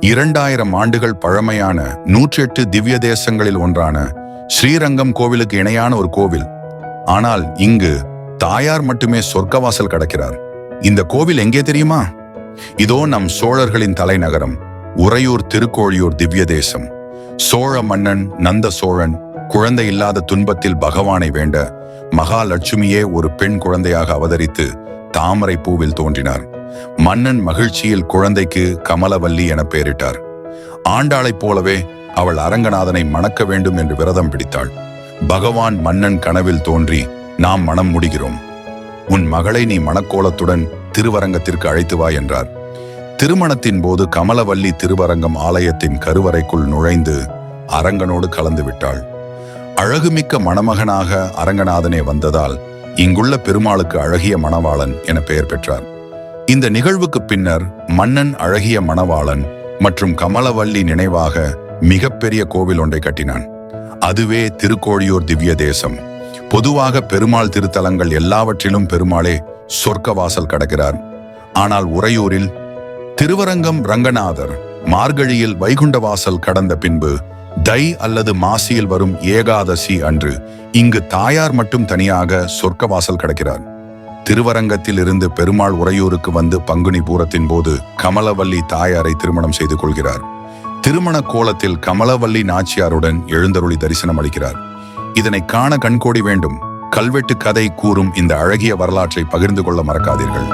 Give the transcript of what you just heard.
2000 ஆண்டுகள் பழமையான 108 திவ்ய தேசங்களில் ஒன்றான ஸ்ரீரங்கம் கோவிலுக்கு இணையான ஒரு கோவில். ஆனால் இங்கு தாயார் மட்டுமே சொர்க்கவாசல் கடக்கிறார். இந்த கோவில் எங்கே தெரியுமா? இதோ நம் சோழர்களின் தலைநகரம் உறையூர் திருக்கோழியூர் திவ்ய தேசம். சோழ மன்னன் நந்த சோழன் குழந்தை இல்லாத துன்பத்தில் பகவானை வேண்ட மகாலட்சுமியே ஒரு பெண் குழந்தையாக அவதரித்து தாமரை பூவில் தோன்றினார். மன்னன் மகிழ்ச்சியில் குழந்தைக்கு கமலவல்லி என பெயரிட்டார். ஆண்டாளைப் போலவே அவள் அரங்கநாதனை மணக்க வேண்டும் என்று விரதம் பிடித்தாள். பகவான் மன்னன் கனவில் தோன்றி, நாம் மனம் முடிகிறோம், உன் மகளை நீ மணக்கோலத்துடன் திருவரங்கத்திற்கு அழைத்து வா என்றார். திருமணத்தின் போது கமலவல்லி திருவரங்கம் ஆலயத்தின் கருவறைக்குள் நுழைந்து அரங்கனோடு கலந்து விட்டாள். அழகுமிக்க மணமகனாக அரங்கநாதனே வந்ததால் இங்குள்ள பெருமாளுக்கு அழகிய மணவாளன் என பெயர் பெற்றார். இந்த நிகழ்வுக்கு பின்னர் மன்னன் அழகிய மணவாளன் மற்றும் கமலவல்லி நினைவாக மிகப்பெரிய கோவில் ஒன்றை கட்டினான். அதுவே திருக்கோழியூர் திவ்ய தேசம். பொதுவாக பெருமாள் திருத்தலங்கள் எல்லாவற்றிலும் பெருமாளே சொர்க்கவாசல் கடக்கிறார். ஆனால் உறையூரில் திருவரங்கம் ரங்கநாதர் மார்கழியில் வைகுண்டவாசல் கடந்த பின்பு தை அல்லது மாசியில் வரும் ஏகாதசி அன்று இங்கு தாயார் மட்டும் தனியாக சொர்க்கவாசல் கடக்கிறார். திருவரங்கத்தில் இருந்து பெருமாள் உறையூருக்கு வந்து பங்குனி பூரத்தின் போது கமலவல்லி தாயாரை திருமணம் செய்து கொள்கிறார். திருமண கோலத்தில் கமலவல்லி நாச்சியாருடன் எழுந்தருளி தரிசனம் அளிக்கிறார். இதனை காண கண்கோடி வேண்டும். கல்வெட்டு கதை கூறும் இந்த அழகிய வரலாற்றை பகிர்ந்து கொள்ள மறக்காதீர்கள்.